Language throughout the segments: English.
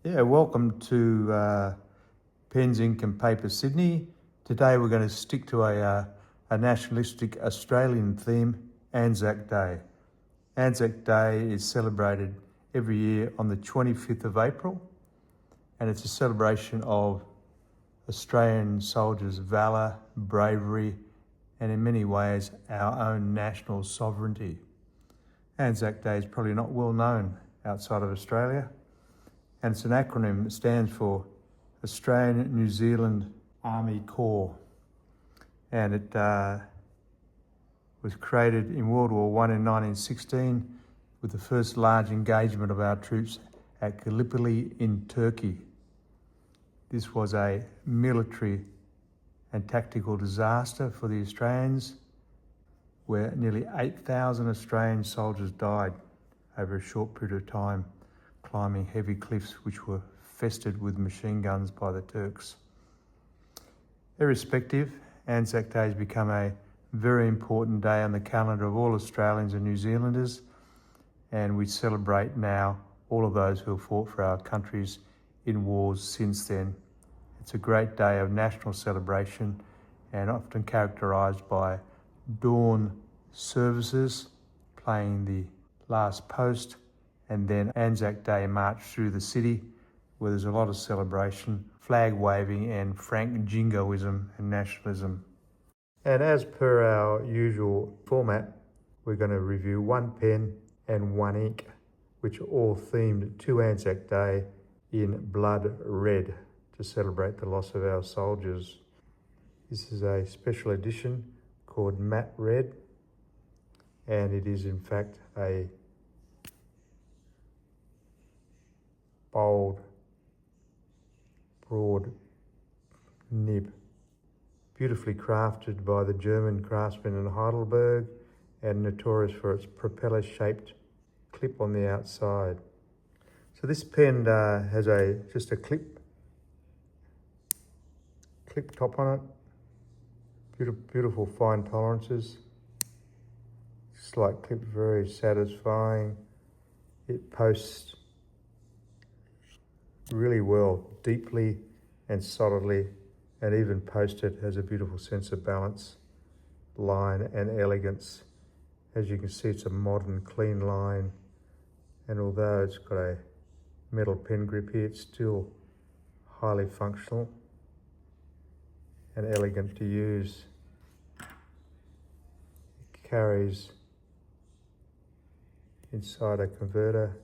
Yeah, welcome to Pens, Ink and Paper Sydney. Today we're going to stick to a nationalistic Australian theme, Anzac Day. Anzac Day is celebrated every year on the 25th of April, and it's a celebration of Australian soldiers' valour, bravery, and in many ways our own national sovereignty. Anzac Day is probably not well known outside of Australia, and it's an acronym that stands for Australian New Zealand Army Corps, and it was created in World War I in 1916 with the first large engagement of our troops at Gallipoli in Turkey. This was a military and tactical disaster for the Australians, where nearly 8,000 Australian soldiers died over a short period of time, climbing heavy cliffs which were infested with machine guns by the Turks. Irrespective, Anzac Day has become a very important day on the calendar of all Australians and New Zealanders, and we celebrate now all of those who have fought for our countries in wars since then. It's a great day of national celebration and often characterised by dawn services, playing the last post, and then Anzac Day march through the city where there's a lot of celebration, flag waving and frank jingoism and nationalism. And as per our usual format, we're going to review one pen and one ink, which are all themed to Anzac Day in blood red to celebrate the loss of our soldiers. This is a special edition called Matte Red, and it is in fact a bold, broad nib, beautifully crafted by the German craftsman in Heidelberg and notorious for its propeller-shaped clip on the outside. So this pen has just a clip top on it, beautiful fine tolerances, slight clip, very satisfying. It posts really well, deeply and solidly, and even posted has a beautiful sense of balance, line and elegance. As you can see, it's a modern, clean line, and although it's got a metal pen grip here, it's still highly functional and elegant to use. It carries inside a converter,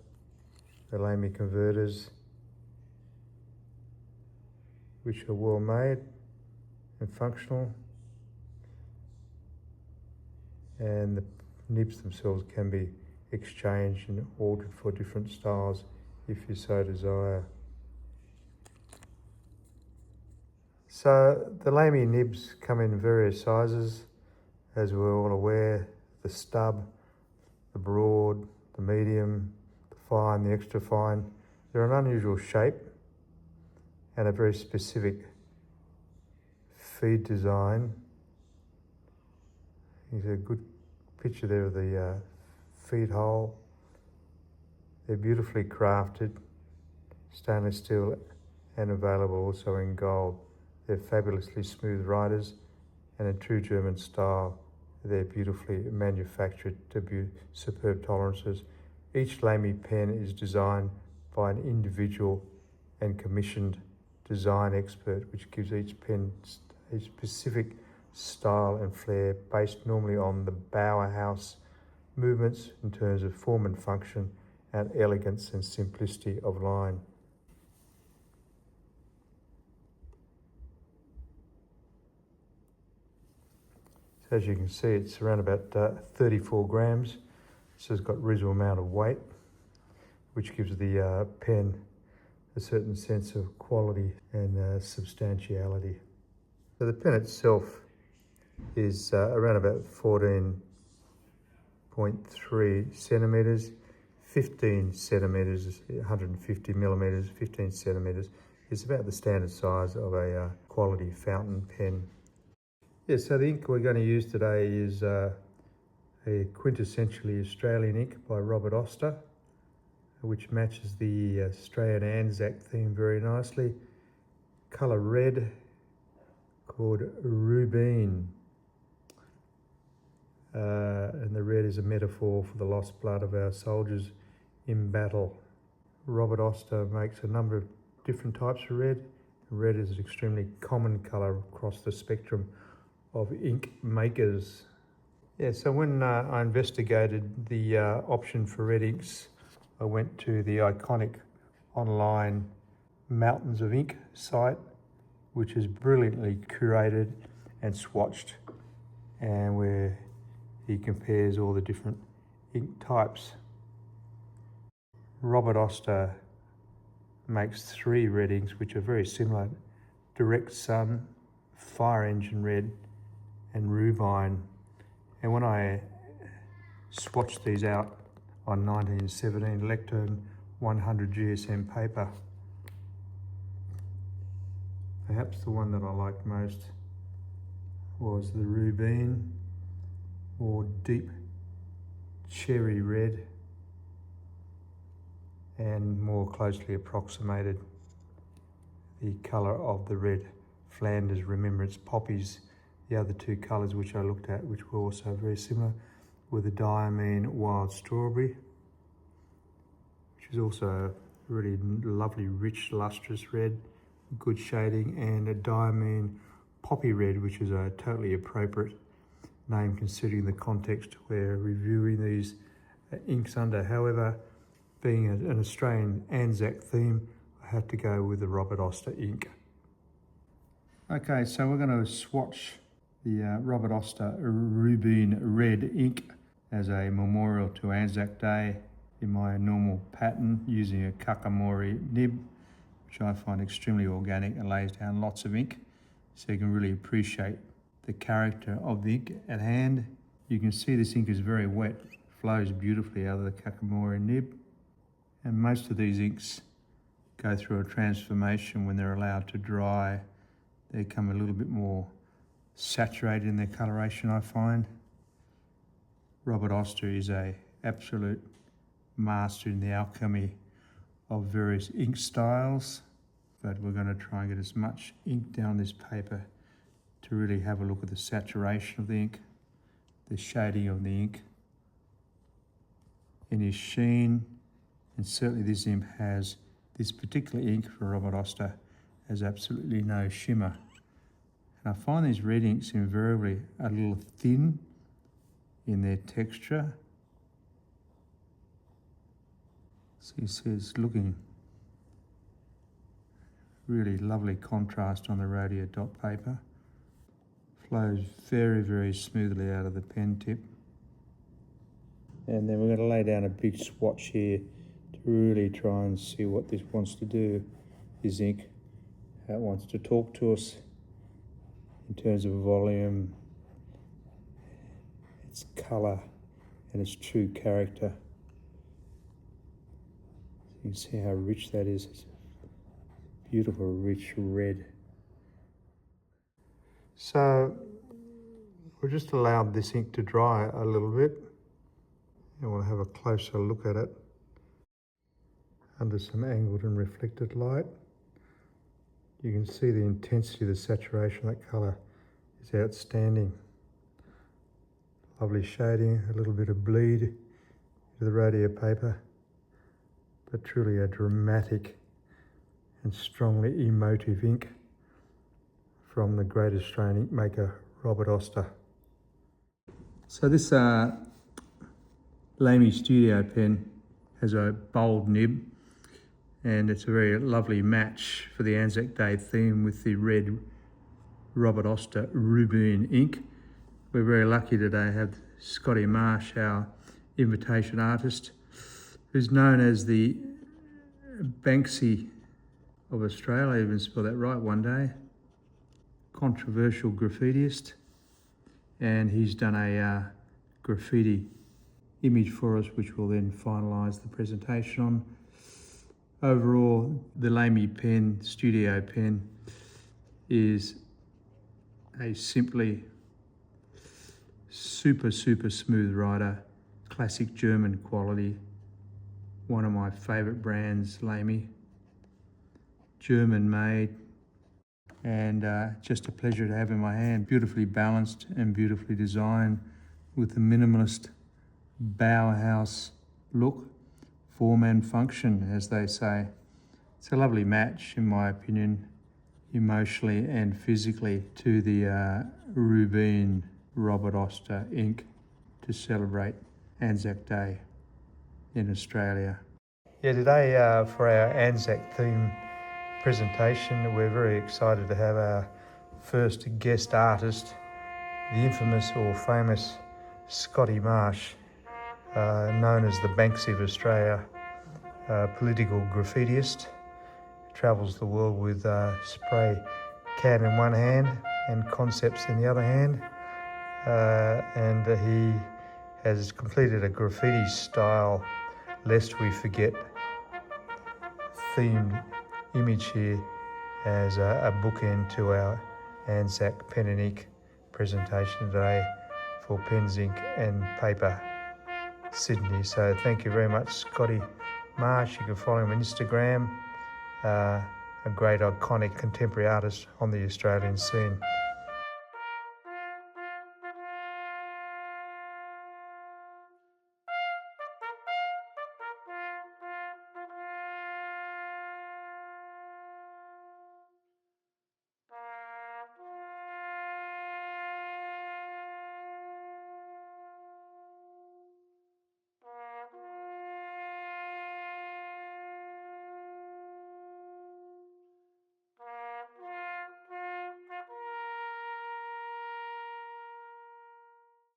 the Lamy converters, which are well made and functional, and the nibs themselves can be exchanged and altered for different styles if you so desire. So the Lamy nibs come in various sizes, as we're all aware: the stub, the broad, the medium, the fine, the extra fine. They're an unusual shape and a very specific feed design. Here's a good picture there of the feed hole. They're beautifully crafted, stainless steel, and available also in gold. They're fabulously smooth riders, and in true German style, they're beautifully manufactured to be superb tolerances. Each Lamy pen is designed by an individual and commissioned design expert, which gives each pen a specific style and flair based normally on the Bauhaus movements in terms of form and function and elegance and simplicity of line. So as you can see, it's around about 34 grams, so it's got a reasonable amount of weight, which gives the pen a certain sense of quality and substantiality. So the pen itself is around about 14.3 centimetres, 15 centimetres, 150 millimetres, 15 centimetres. It's about the standard size of a quality fountain pen. Yeah, so the ink we're going to use today is a quintessentially Australian ink by Robert Oster, which matches the Australian Anzac theme very nicely. Colour red, called Rubine. And the red is a metaphor for the lost blood of our soldiers in battle. Robert Oster makes a number of different types of red. Red is an extremely common colour across the spectrum of ink makers. Yeah, so when I investigated the option for red inks, I went to the iconic online Mountains of Ink site, which is brilliantly curated and swatched, and where he compares all the different ink types. Robert Oster makes 3 red inks which are very similar: Direct Sun, Fire Engine Red, and Rubine. And when I swatched these out on 1917 Lectern 100 GSM paper, perhaps the one that I liked most was the Rubine, or deep cherry red, and more closely approximated the colour of the red Flanders Remembrance poppies. The other 2 colours which I looked at, which were also very similar, were the Diamine Wild Strawberry, which is also a really lovely, rich, lustrous red, good shading, and a Diamine Poppy Red, which is a totally appropriate name considering the context we're reviewing these inks under. However, being an Australian Anzac theme, I had to go with the Robert Oster ink. Okay, so we're going to swatch the Robert Oster Rubine Red ink as a memorial to Anzac Day in my normal pattern using a Kakamori nib, which I find extremely organic and lays down lots of ink, so you can really appreciate the character of the ink at hand. You can see this ink is very wet, flows beautifully out of the Kakamori nib, and most of these inks go through a transformation when they're allowed to dry. They become a little bit more saturated in their coloration, I find. Robert Oster is an absolute master in the alchemy of various ink styles, but we're going to try and get as much ink down this paper to really have a look at the saturation of the ink, the shading of the ink, any sheen, and certainly this particular ink for Robert Oster has absolutely no shimmer. And I find these red inks invariably a little thin in their texture. So you see it's looking really lovely contrast on the rhodia dot paper. Flows very, very smoothly out of the pen tip. And then we're going to lay down a big swatch here to really try and see what this wants to do, this ink, how it wants to talk to us in terms of volume, its colour, and its true character. You can see how rich that is. It's a beautiful, rich red. So we'll just allow this ink to dry a little bit, and we'll have a closer look at it under some angled and reflected light. You can see the intensity of the saturation of that colour is outstanding. Lovely shading, a little bit of bleed into the rhodia paper, but truly a dramatic and strongly emotive ink from the great Australian ink maker, Robert Oster. So this Lamy Studio pen has a bold nib, and it's a very lovely match for the Anzac Day theme with the red Robert Oster Rubine ink. We're very lucky today to have Scottie Marsh, our invitation artist, who's known as the Banksy of Australia. I even spelled that right one day. Controversial graffitiist, and he's done a graffiti image for us, which we'll then finalise the presentation on. Overall, the Lamy pen, studio pen, is a simply super smooth rider, classic German quality, one of my favourite brands, Lamy, German made, and just a pleasure to have in my hand. Beautifully balanced and beautifully designed with the minimalist Bauhaus look, form and function, as they say. It's a lovely match, in my opinion, emotionally and physically, to the Rubine Robert Oster ink to celebrate Anzac Day in Australia. Yeah, today for our Anzac theme presentation, we're very excited to have our first guest artist, the infamous or famous Scottie Marsh, known as the Banksy of Australia, political graffitiist. Travels the world with a spray can in one hand and concepts in the other hand, and he has completed a graffiti style Lest We Forget themed image here as a bookend to our Anzac pen and ink presentation today for Pens, Ink and Paper Sydney. So thank you very much, Scottie Marsh. You can follow him on Instagram, a great iconic contemporary artist on the Australian scene.